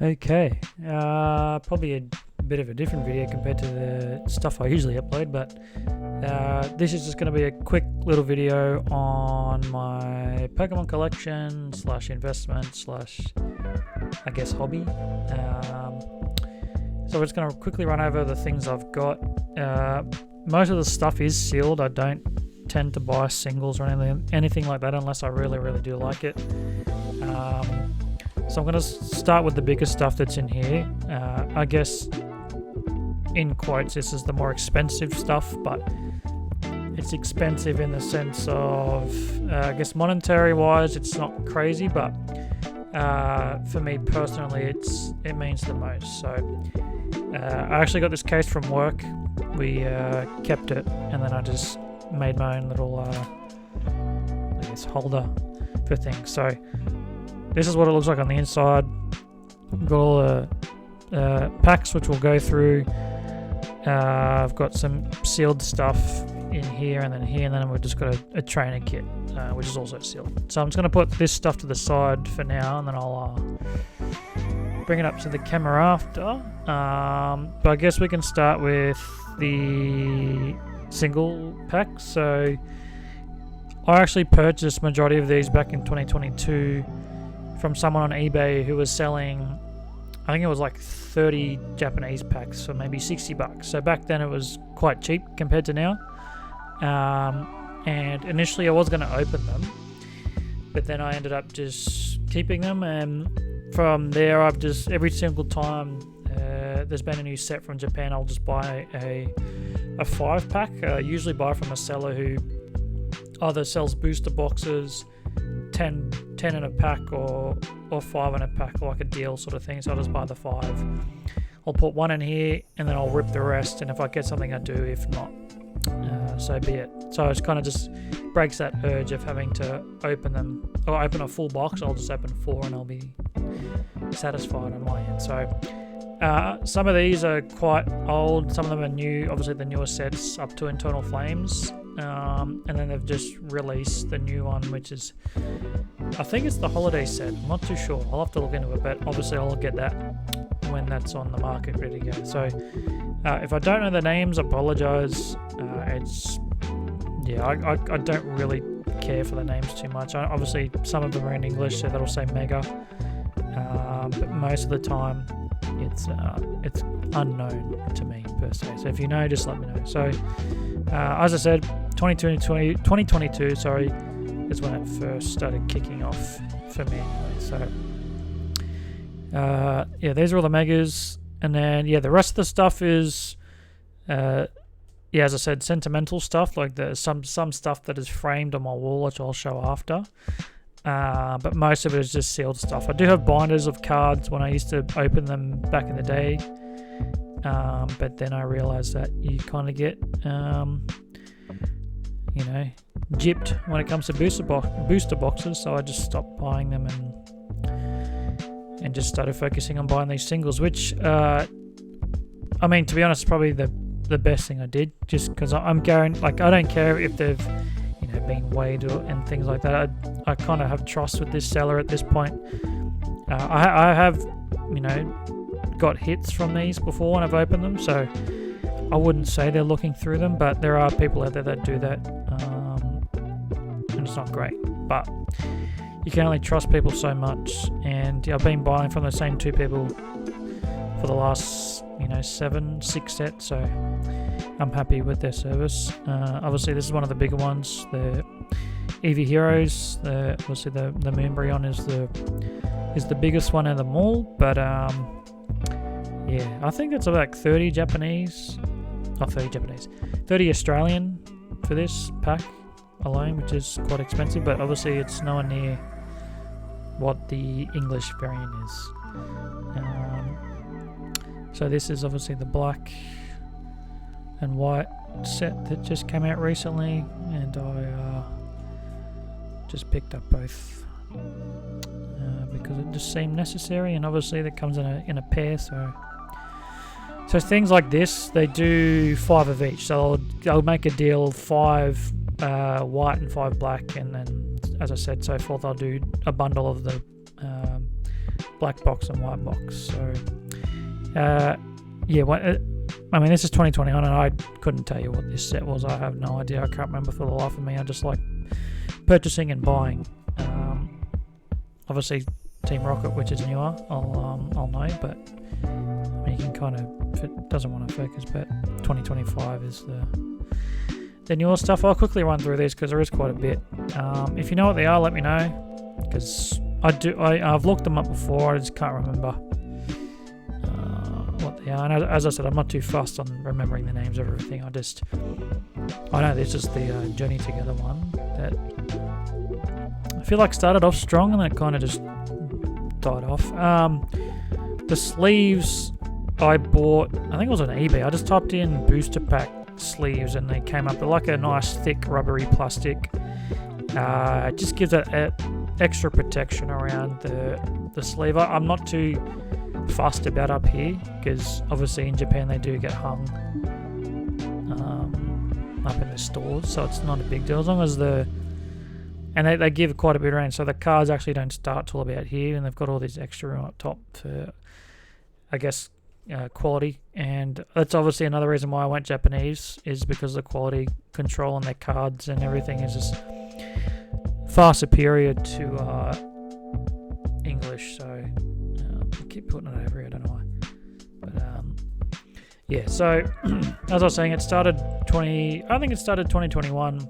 Okay, probably a bit of a different video compared to the stuff I usually upload, but this is just going to be a quick little video on my Pokemon collection / investment / I guess hobby. So we're just going to quickly run over the things I've got. Most of the stuff is sealed. I don't tend to buy singles or anything like that unless I really do like it. So I'm going to start with the biggest stuff that's in here. I guess in quotes this is the more expensive stuff, but it's expensive in the sense of I guess monetary wise it's not crazy, but for me personally it means the most. So I actually got this case from work. We kept it and then I just made my own little I guess holder for things. So this is what it looks like on the inside. We've got all the packs which we'll go through. I've got some sealed stuff in here and then we've just got a trainer kit which is also sealed. So I'm just going to put this stuff to the side for now and then I'll bring it up to the camera after. But I guess we can start with the single pack. So I actually purchased majority of these back in 2022 from someone on eBay who was selling, I think it was like 30 Japanese packs for maybe $60. So back then it was quite cheap compared to now. And initially I was going to open them, but then I ended up just keeping them, and from there I've just every single time there's been a new set from Japan, I'll just buy a 5-pack. I usually buy from a seller who either sells booster boxes, 10 in a pack or 5 in a pack, like a deal sort of thing. So I'll just buy the 5. I'll put 1 in here and then I'll rip the rest, and if I get something I do, if not so be it. So it kind of just breaks that urge of having to open them or open a full box. I'll just open 4 and I'll be satisfied on my end. So some of these are quite old, some of them are new, obviously the newer sets up to Internal Flames, and then they've just released the new one, which is, I think it's the holiday set. I'm not too sure, I'll have to look into it, but obviously I'll get that when that's on the market ready to go. So if I don't know the names, I apologize. I don't really care for the names too much. Obviously some of them are in English, so that'll say Mega, but most of the time it's unknown to me per se. So if you know, just let me know. So as I said, 2022 is when it first started kicking off for me anyway. So these are all the Megas, and then the rest of the stuff is as I said, sentimental stuff. Like there's some stuff that is framed on my wall, which I'll show after. But most of it is just sealed stuff. I do have binders of cards when I used to open them back in the day. But then I realized that you kind of get, gypped when it comes to booster boxes. So I just stopped buying them and just started focusing on buying these singles, which, to be honest, is probably the best thing I did, just because I'm going, I don't care if they've been weighed and things like that. I kind of have trust with this seller at this point. I have got hits from these before when I've opened them, so I wouldn't say they're looking through them, but there are people out there that do that, and it's not great, but you can only trust people so much. And I've been buying from the same 2 people for the last 6 sets, so I'm happy with their service. Obviously this is one of the bigger ones, the Eevee Heroes. Obviously the Moonbryon is the biggest one of them all, but I think that's about 30 Australian for this pack alone, which is quite expensive, but obviously it's nowhere near what the English variant is. So this is obviously the black and white set that just came out recently, and I just picked up both because it just seemed necessary, and obviously that comes in a pair. So things like this, they do 5 of each. So I'll make a deal 5 white and 5 black, and then as I said, so forth. I'll do a bundle of the black box and white box. So yeah, I mean, this is 2021 and I couldn't tell you what this set was. I have no idea. I can't remember for the life of me. I just like purchasing and buying. Obviously Team Rocket, which is newer, I'll know, but I mean, you can kind of, if it doesn't want to focus, but 2025 is the newer stuff. I'll quickly run through these because there is quite a bit. If you know what they are, let me know, because I've looked them up before. I just can't remember what they are. And as I said, I'm not too fussed on remembering the names of everything. I know this is the Journey Together one that I feel like started off strong and then it kind of just died off. The sleeves I bought, I think it was on eBay. I just typed in booster pack sleeves and they came up. They're like a nice thick rubbery plastic. It just gives that extra protection around the sleeve. I'm not too fussed about up here because obviously in Japan they do get hung up in the stores, so it's not a big deal as long as they give quite a bit of range. So the cards actually don't start till about here, and they've got all this extra room up top for, I guess, quality. And that's obviously another reason why I went Japanese, is because the quality control on their cards and everything is just far superior to English. So I keep putting it over here, I don't know why. But yeah, so as I was saying, it started 2021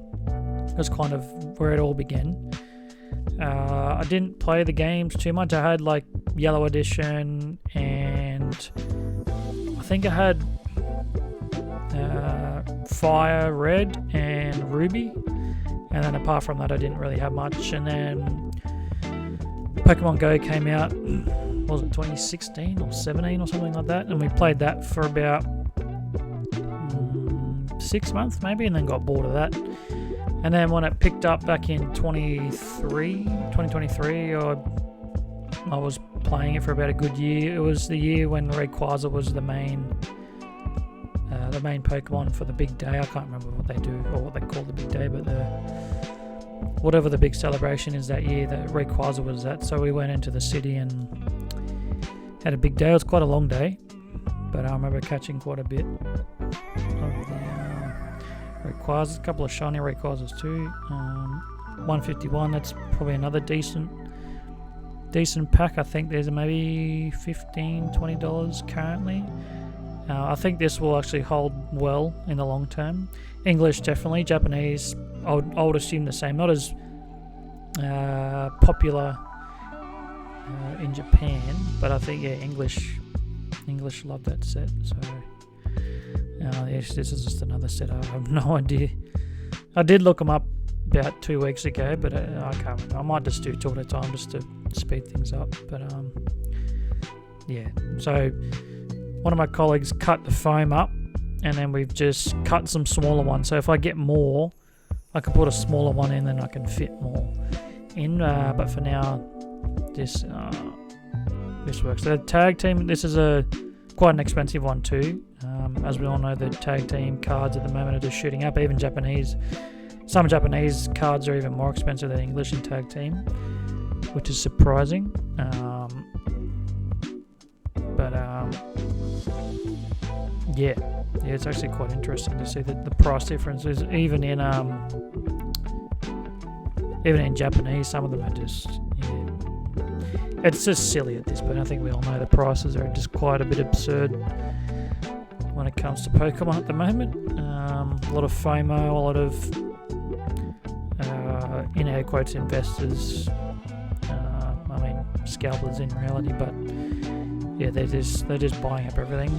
was kind of where it all began. I didn't play the games too much. I had like Yellow Edition, and I think I had Fire Red and Ruby, and then apart from that I didn't really have much. And then Pokemon Go came out, was it 2016 or 17 or something like that, and we played that for about 6 months maybe, and then got bored of that. And then when it picked up back in 2023, I was playing it for about a good year. It was the year when Rayquaza was the main Pokemon for the big day. I can't remember what they do or what they call the big day, but whatever the big celebration is that year, that Rayquaza was that. So we went into the city and had a big day. It was quite a long day, but I remember catching quite a bit of the Rayquazas, a couple of shiny Rayquazas too. 151, that's probably another decent pack. I think there's maybe $15-20 currently. I think this will actually hold well in the long term. English definitely, Japanese I would assume the same. Not as popular in Japan, but I think English love that set. So yes, this is just another set. I have no idea. I did look them up about 2 weeks ago, but I can't remember. I might just do two at a time just to speed things up. But yeah. So one of my colleagues cut the foam up, and then we've just cut some smaller ones. So if I get more, I can put a smaller one in, then I can fit more in. But for now, this works. The tag team. This is quite an expensive one too. As we all know, the tag team cards at the moment are just shooting up. Even Japanese, some Japanese cards are even more expensive than English in tag team, which is surprising. Yeah, it's actually quite interesting to see the price differences. Even in Japanese, some of them are just, it's just silly at this point. I think we all know the prices are just quite a bit absurd when it comes to Pokemon at the moment. A lot of FOMO, a lot of in air quotes investors. I mean scalpers in reality, but yeah, they're just buying up everything.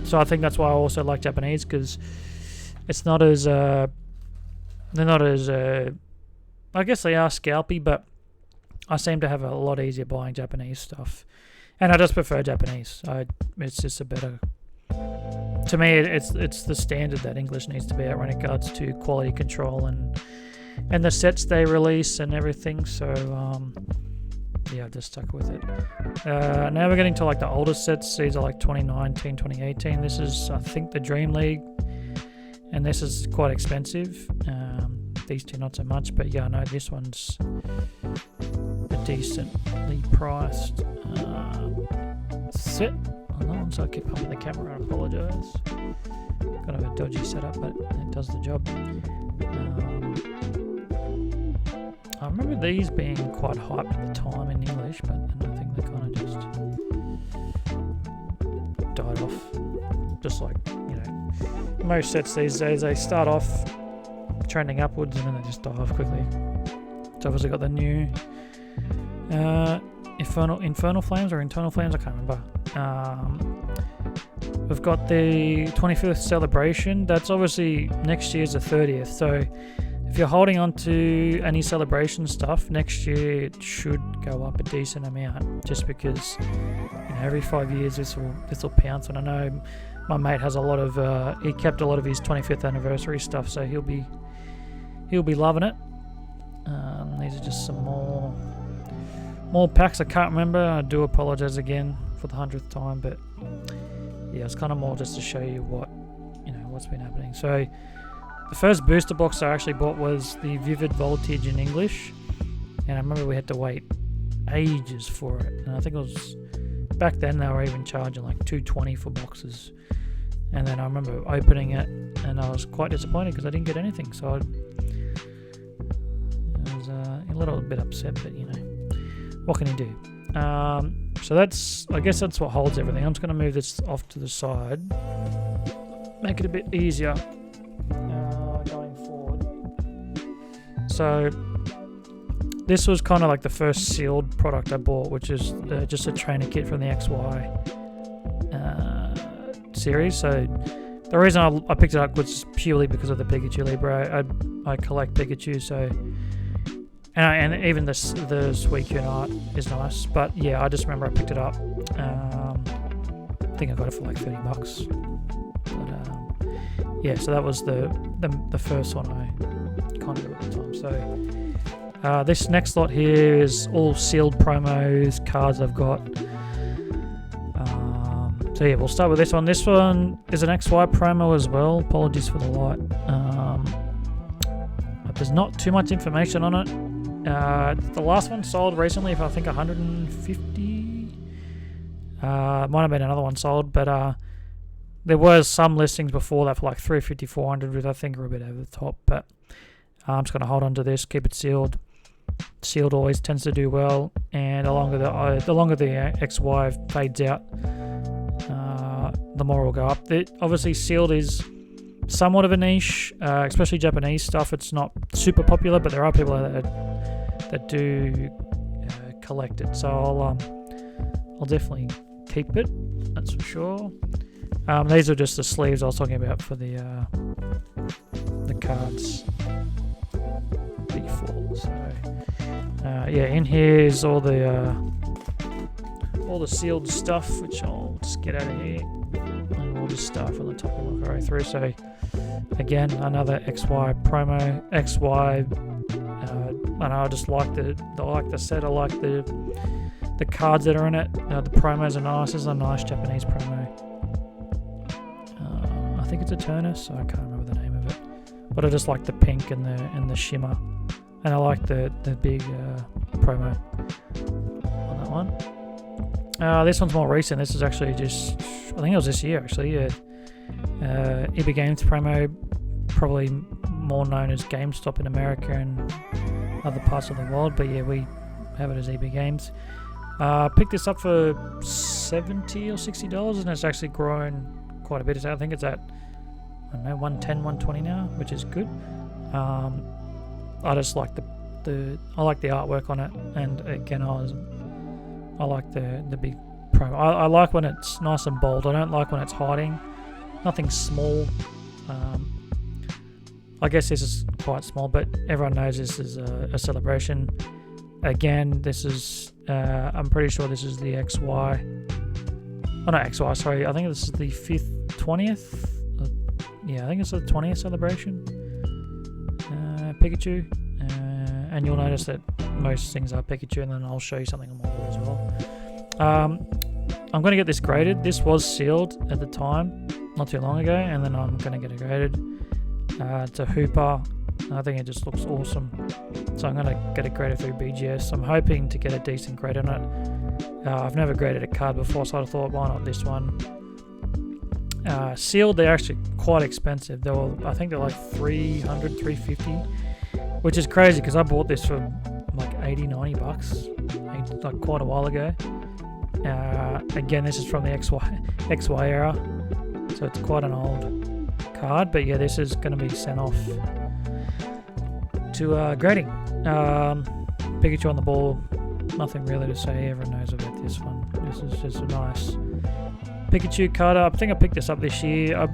So I think that's why I also like Japanese, because it's not as they're not as I guess they are scalpy, but I seem to have a lot easier buying Japanese stuff, and I just prefer Japanese. It's just a better, to me, it's the standard that English needs to be at when it regards to quality control and the sets they release and everything. So yeah, I've just stuck with it. Now we're getting to like the older sets. These are like 2019, 2018. This is, I think, the Dream League, and this is quite expensive. These two not so much, but yeah, I know this one's decently priced. set on that one, so I keep pumping the camera. I apologise. Kind of a dodgy setup, but it does the job. I remember these being quite hyped at the time in English, but I think they kind of just died off. Just like, most sets these days, they start off trending upwards and then they just die off quickly. So obviously got the new Infernal Flames or Internal Flames, I can't remember. We've got the 25th celebration. That's obviously next year's the 30th. So if you're holding on to any celebration stuff, next year it should go up a decent amount. Just because every 5 years this will pounce. And I know my mate has a lot of he kept a lot of his 25th anniversary stuff, so he'll be loving it. These are just some more packs. I can't remember. I do apologize again for the 100th time, but yeah, it's kind of more just to show you what's been happening. So the first booster box I actually bought was the Vivid Voltage in English, and I remember we had to wait ages for it. And I think it was back then they were even charging like $2.20 for boxes. And then I remember opening it, and I was quite disappointed because I didn't get anything. So I was a little bit upset, but what can you do? So I guess that's what holds everything. I'm just going to move this off to the side, make it a bit easier going forward. So this was kind of like the first sealed product I bought, which is just a trainer kit from the XY series. So the reason I picked it up was purely because of the Pikachu Libre. I collect Pikachu, so and even the Suicune art is nice. But yeah, I just remember I picked it up. I think I got it for like $30. But yeah, so that was the first one I kind of did at the time. So this next lot here is all sealed promos, cards I've got. So yeah, we'll start with this one. This one is an XY promo as well. Apologies for the light. But there's not too much information on it. The last one sold recently for I think 150. Might have been another one sold, but there was some listings before that for like 350, 400, which I think are a bit over the top. But I'm just going to hold on to this, keep it sealed. Sealed always tends to do well, and the longer the XY fades out, the more it will go up. Obviously, sealed is somewhat of a niche, especially Japanese stuff. It's not super popular, but there are people that do collect it. So I'll definitely keep it. That's for sure. These are just the sleeves I was talking about for the cards before. So yeah, in here is all the sealed stuff, which I'll just get out of here, and we'll just start from the top and work our way through. So again, another XY promo. XY, and I just like the set. I like the cards that are in it. The promos are nice. This is a nice Japanese promo. I think it's a Turnus, so I can't remember the name of it. But I just like the pink and the shimmer, and I like the big promo on that one. This one's more recent. This is actually just, I think it was this year actually. Yeah. EB Games promo, probably more known as GameStop in America and other parts of the world, but yeah, we have it as EB Games. Picked this up for $70 or $60, and it's actually grown quite a bit. I think it's at, I don't know, 110, 120 now, which is good. I just like I like the artwork on it, and again, I like the big promo. I like when it's nice and bold. I don't like when it's hiding. Nothing small. I guess this is quite small, but everyone knows this is a celebration. Again, this is, I'm pretty sure this is the XY. Oh, not XY, sorry. I think this is the 20th. Yeah, I think it's the 20th celebration. Pikachu. And you'll notice that most things are Pikachu, and then I'll show you something more as well. I'm going to get this graded. This was sealed at the time, not too long ago, and then I'm going to get it graded. It's a Hooper. I think it just looks awesome. So I'm going to get it graded through BGS. I'm hoping to get a decent grade on it. I've never graded a card before, so I thought, why not this one? Sealed, they're actually quite expensive. I think they're like 300, 350, which is crazy because I bought this for like 80, 90 bucks, like quite a while ago. Again, this is from the XY era, so it's quite an old card. But yeah, this is going to be sent off to grading. Pikachu on the ball. Nothing really to say. Everyone knows about this one. This is just a nice Pikachu card. I think I picked this up this year. I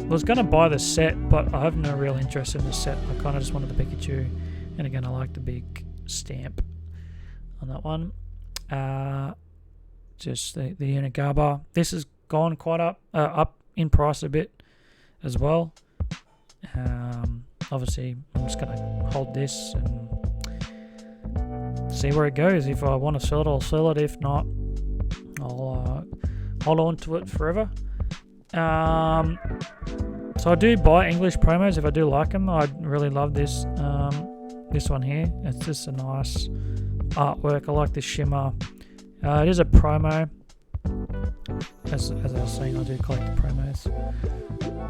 was going to buy the set, but I have no real interest in the set. I kind of just wanted the Pikachu. And again, I like the big stamp on that one. Just the Unigaba. This has gone quite up in price a bit as well. Obviously, I'm just going to hold this and see where it goes. If I want to sell it, I'll sell it. If not, I'll hold on to it forever. So I do buy English promos if I do like them. I really love this one here. It's just a nice artwork. I like the shimmer. It is a promo. As I was saying, I do collect the promos.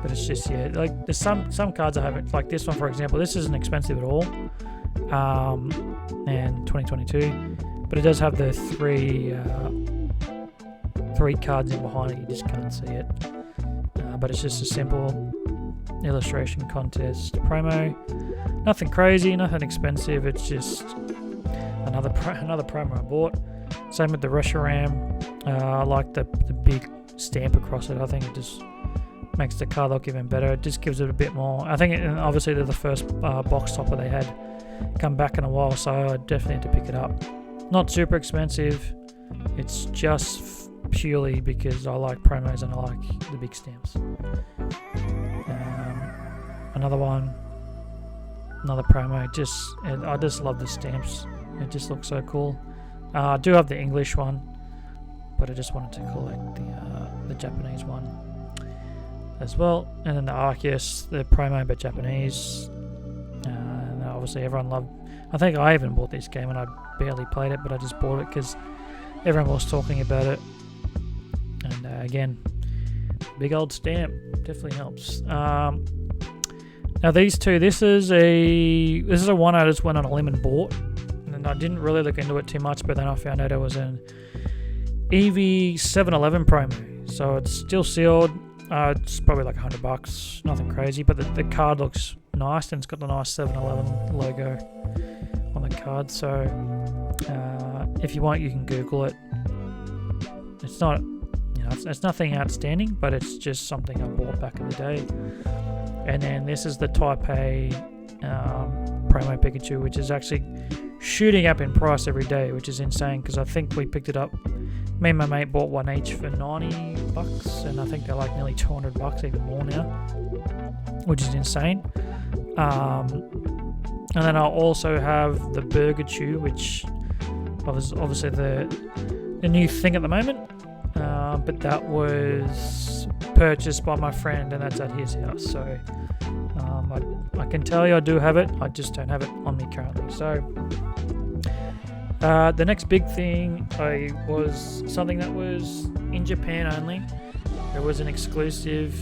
But it's just, yeah, like there's some cards I haven't, like this one for example. This isn't expensive at all. And 2022, but it does have the three cards in behind it. You just can't see it, but it's just a simple illustration contest promo. Nothing crazy, nothing expensive. It's just another promo I bought. Same with the Reshiram. I like the big stamp across it. I think it just makes the card look even better. It just gives it a bit more. I think obviously they're the first box topper they had come back in a while, so I definitely had to pick it up. Not super expensive. It's just purely because I like promos and I like the big stamps. Another one, another promo. I just love the stamps. It just looks so cool. I do have the English one, but I just wanted to collect the Japanese one as well. And then the Arceus, the promo but Japanese. And obviously everyone loved. I think I even bought this game and I barely played it, but I just bought it because everyone was talking about it. And again, big old stamp definitely helps. Now these two, this is a one I just went on a limb and bought, and I didn't really look into it too much, but then I found out it was an EV 711 promo, so it's still sealed. It's probably like $100, nothing crazy, but the card looks nice and it's got the nice 711 logo on the card. So if you want, you can Google it. It's not, it's nothing outstanding, but it's just something I bought back in the day. And then this is the Type A promo Pikachu, which is actually shooting up in price every day, which is insane because I think we picked it up. Me and my mate bought one each for $90, and I think they're like nearly $200, even more now, which is insane. And then I'll also have the Burger Chew, which was obviously the new thing at the moment. But that was purchased by my friend, and that's at his house. So I can tell you I do have it. I just don't have it on me currently. So the next big thing was something that was in Japan only. It was an exclusive.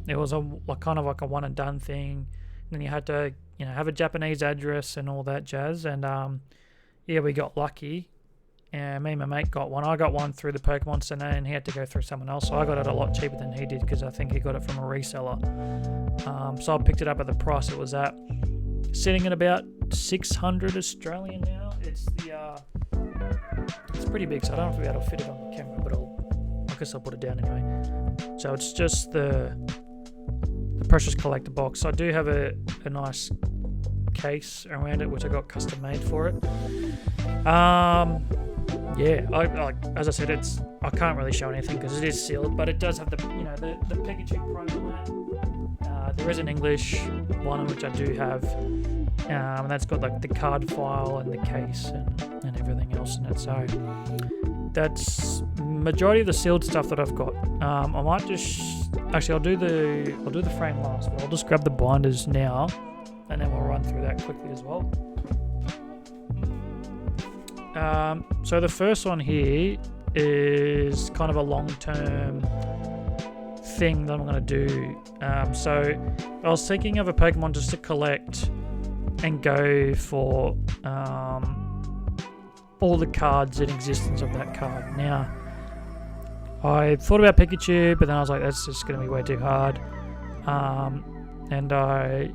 It was kind of like a one and done thing. And then you had to have a Japanese address and all that jazz. And we got lucky. And me and my mate got one. I got one through the Pokemon Center, and he had to go through someone else. So I got it a lot cheaper than he did because I think he got it from a reseller. So I picked it up at the price it was at, sitting at about 600 Australian now. It's pretty big, so I don't know if we'll be able to fit it on the camera, but I guess I'll put it down anyway. So it's just the Precious Collector box. I do have a nice case around it, which I got custom made for it. As I said, I can't really show anything because it is sealed, but it does have the Pikachu promo. There is an English one which I do have, and that's got like the card file and the case and everything else in it. So that's majority of the sealed stuff that I've got. I might I'll do the frame last, but I'll just grab the binders now, and then we'll run through that quickly as well. So the first one here is kind of a long-term thing that I'm going to do. So I was thinking of a Pokemon just to collect and go for all the cards in existence of that card. Now, I thought about Pikachu, but then I was like, that's just going to be way too hard. And I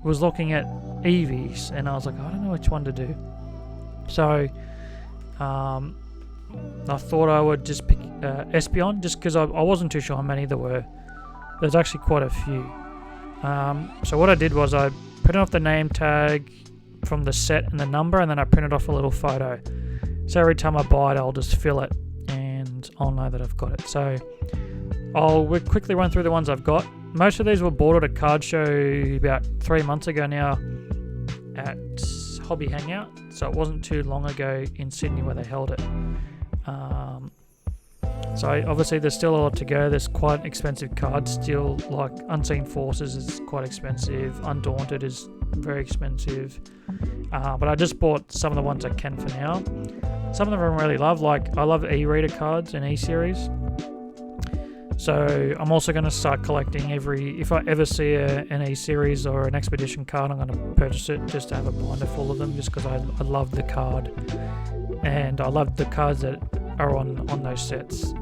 was looking at Eevees, and I was like, I don't know which one to do. So I thought I would just pick Espeon, just because I wasn't too sure how many there were. There's actually quite a few. So what I did was I printed off the name tag from the set and the number, and then I printed off a little photo. So every time I buy it, I'll just fill it, and I'll know that I've got it. So I'll quickly run through the ones I've got. Most of these were bought at a card show about 3 months ago now at Hobby Hangout. So it wasn't too long ago in Sydney where they held it. So obviously there's still a lot to go. There's quite expensive cards still, like Unseen Forces is quite expensive. Undaunted is very expensive. But I just bought some of the ones I can for now. Some of them I really love. Like I love e-reader cards and e-series. So I'm also going to start collecting if I ever see an e-series or an expedition card, I'm going to purchase it just to have a binder full of them, just because I love the card. And I love the cards that are on those sets.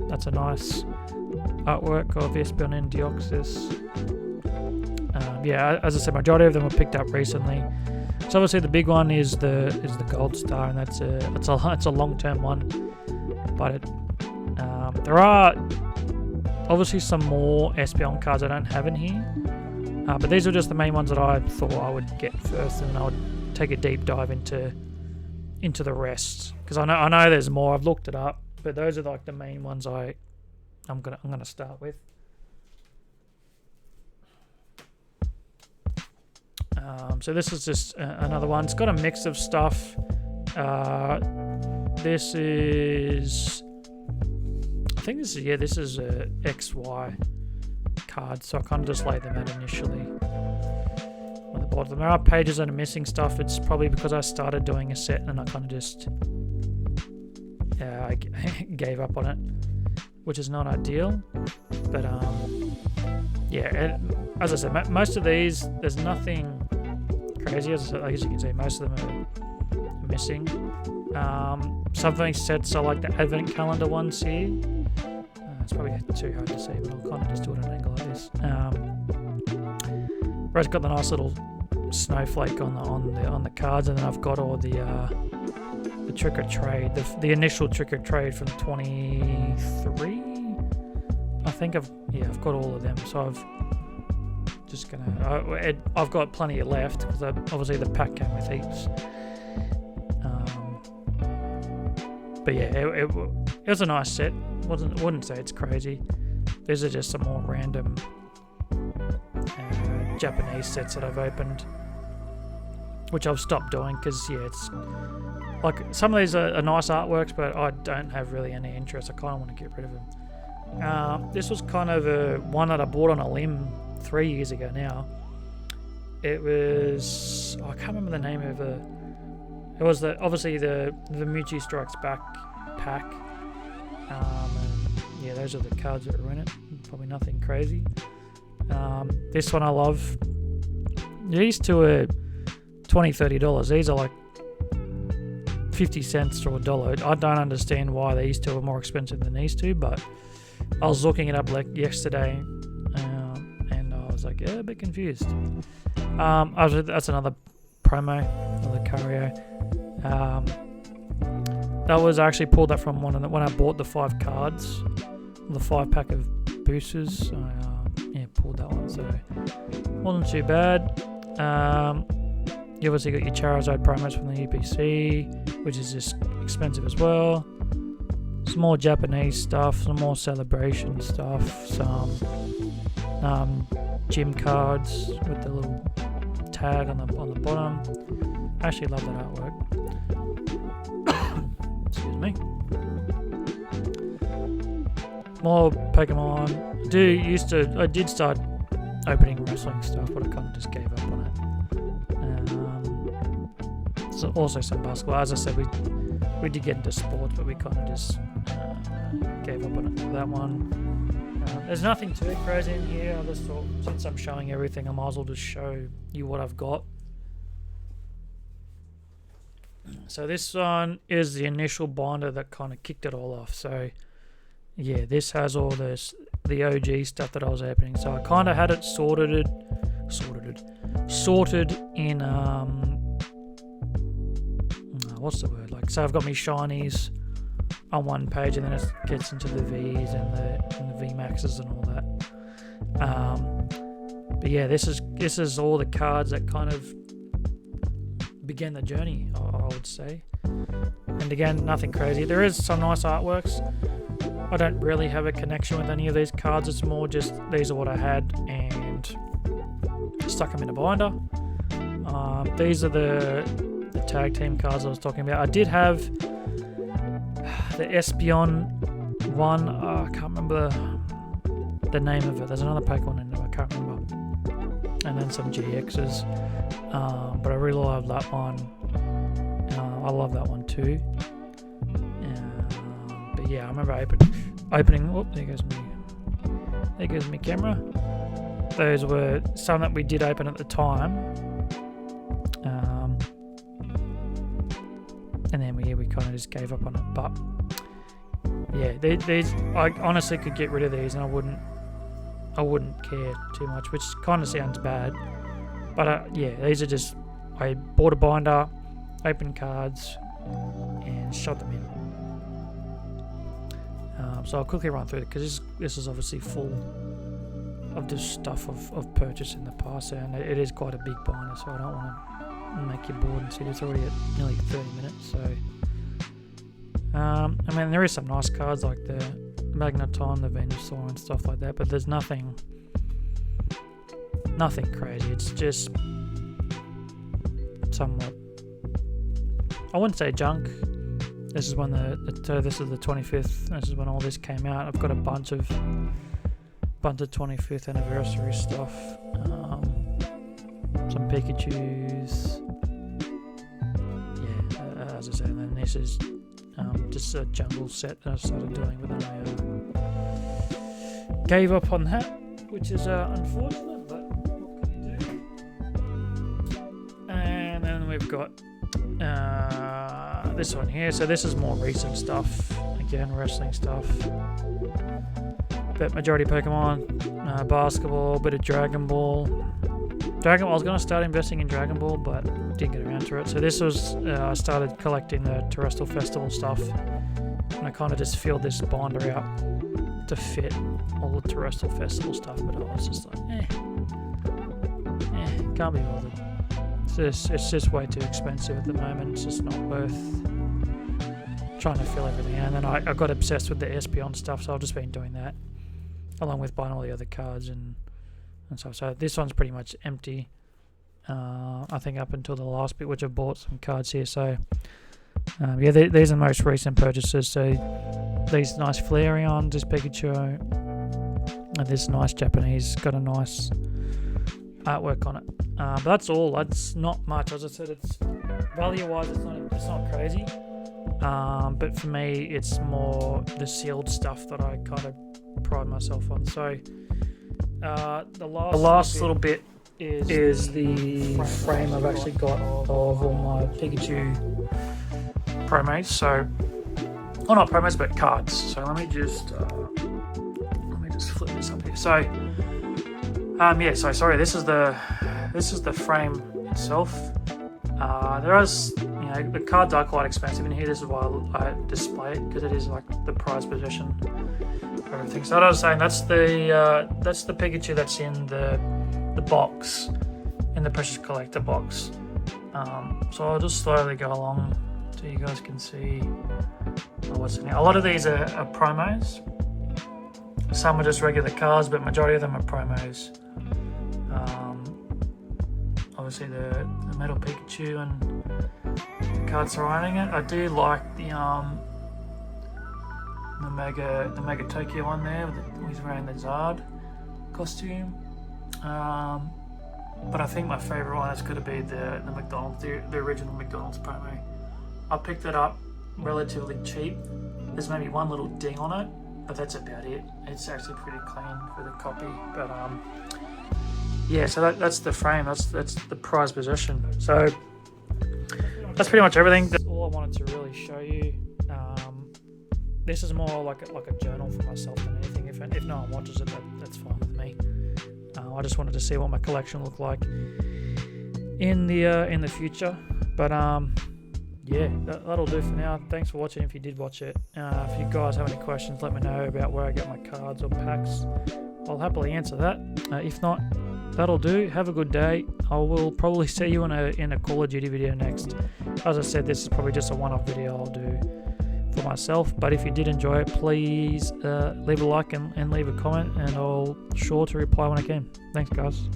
That's a nice artwork of Espeon and Deoxys. Yeah, as I said, majority of them were picked up recently. So obviously the big one is the Gold Star, and it's a long-term one. But there are obviously some more Espeon cards I don't have in here. But these are just the main ones that I thought I would get first, and then I would take a deep dive into the rest, because I know there's more. I've looked it up, but those are like the main ones I'm gonna start with. So this is just another one. It's got a mix of stuff. This is a XY card, so I kind of just laid them out initially on the bottom. There are pages that are missing stuff. It's probably because I started doing a set and I kind of just I gave up on it, which is not ideal. But yeah, as I said, most of these, there's nothing crazy. As you can see, most of them are missing. Some of these sets are like the advent calendar ones here. It's probably too hard to see, but I'll kind of just do it at an angle like this. Where it's got the nice little snowflake on the cards, and then I've got all the trick or trade, the initial trick or trade from 23. I think I've got all of them. So I've got plenty left, because obviously the pack came with heaps. But yeah, it was a nice set. Wouldn't say it's crazy. These are just some more random Japanese sets that I've opened, which I've stopped doing, because it's like some of these are nice artworks, but I don't have really any interest. I kind of want to get rid of them. This was kind of one that I bought on a limb 3 years ago now. It was, I can't remember the name of it. It was obviously the Mewtwo Strikes Back pack. And yeah, those are the cards that are in it. Probably nothing crazy. This one I love. These two are $20-$30. These are like 50 cents to $1. I don't understand why these two are more expensive than these two, but I was looking it up like yesterday, and I was like, yeah, a bit confused. That's another promo, another Cario. That was actually pulled that from when I bought the 5 cards, the 5-pack of boosters. I pulled that one, so wasn't too bad. You obviously got your Charizard promos from the UPC, which is just expensive as well. Some more Japanese stuff, some more celebration stuff, some gym cards with the little tag on the bottom. I actually love that artwork. Excuse me. More Pokemon. I did start opening wrestling stuff, but I kind of just gave up on There's also some basketball. As I said, we did get into sports, but we kind of just gave up on it for that one. There's nothing too crazy in here. I just thought, since I'm showing everything, I might as well just show you what I've got. So this one is the initial binder that kind of kicked it all off. So yeah, this has all the OG stuff that I was opening. So I kind of had it sorted in what's the word? Like, so I've got me shinies on one page, and then it gets into the V's and the V Maxes and all that. But yeah, this is all the cards that kind of began the journey, I would say. And again, nothing crazy. There is some nice artworks. I don't really have a connection with any of these cards. It's more just these are what I had and stuck them in a binder. These are the tag team cards I was talking about. I did have the Espeon one. I can't remember the name of it. There's another Pokemon in there, I can't remember. And then some GXs. But I really love that one. I love that one too. But yeah, I remember opening. Oh, there goes my camera. Those were some that we did open at the time. And then we kind of just gave up on it. But yeah, these I honestly could get rid of these, and I wouldn't care too much, which kind of sounds bad. But yeah, these are just, I bought a binder, opened cards, and shot them in. So I'll quickly run through it, because this is obviously full of just stuff I've purchased in the past, and it is quite a big binder, so I don't want to make you bored and sit. It's already at nearly 30 minutes, so I mean, there is some nice cards like the Magneton, the Venusaur and stuff like that, but there's nothing crazy. It's just somewhat, I wouldn't say junk. This is when this is the 25th. This is when all this came out. I've got a bunch of 25th anniversary stuff. Some Pikachus. Yeah, as I said, and then this is just a jungle set that I started doing, but then I gave up on that, which is unfortunate, but what can you do? And then we've got this one here. So this is more recent stuff, again, wrestling stuff, but majority Pokemon, basketball, bit of Dragon Ball. I was going to start investing in Dragon Ball, but didn't get around to it. So this was, I started collecting the Terrestrial Festival stuff, and I kind of just filled this binder out to fit all the Terrestrial Festival stuff, but I was just like, can't be bothered. It's just way too expensive at the moment. It's just not worth trying to fill everything out. And then I got obsessed with the Espeon stuff, so I've just been doing that, along with buying all the other cards and stuff. So this one's pretty much empty. I think up until the last bit, which I've bought some cards here. So yeah, these are the most recent purchases. So these nice Flareon, this Pikachu, and this nice Japanese, got a nice artwork on it. But that's all. That's not much. As I said, it's value-wise, it's not crazy. But for me, it's more the sealed stuff that I kind of pride myself on. So the last little bit is the frame I've actually got of all my Pikachu promos. So, well, not promos, but cards. So let me just flip this up here. So yeah. So sorry. This is the frame itself. There is, the cards are quite expensive in here. This is why I display it, because it is like the prized possession of everything. So what I was saying, that's the Pikachu that's in the box, in the Precious Collector box. So I'll just slowly go along so you guys can see what's in here. A lot of these are promos. Some are just regular cards, but majority of them are promos. Obviously the Metal Pikachu and the card surrounding it. I do like the Mega Tokyo one there. He's wearing the Zard costume. But I think my favourite one is going to be the McDonald's, the original McDonald's promo. I picked it up relatively cheap. There's maybe one little ding on it, but that's about it. It's actually pretty clean for the copy. But yeah, so that's the frame. That's the prized possession. So that's pretty much everything. That's all I wanted to really show you. This is more like a journal for myself than anything. If no one watches it, that's fine with me. I just wanted to see what my collection looked like in the future. But yeah, that'll do for now. Thanks for watching if you did watch it. If you guys have any questions, let me know about where I get my cards or packs. I'll happily answer that. If not, that'll do. Have a good day. I will probably see you in a Call of Duty video next. As I said, this is probably just a one-off video I'll do for myself. But if you did enjoy it, please leave a like and leave a comment, and I'll sure to reply when I can. Thanks, guys.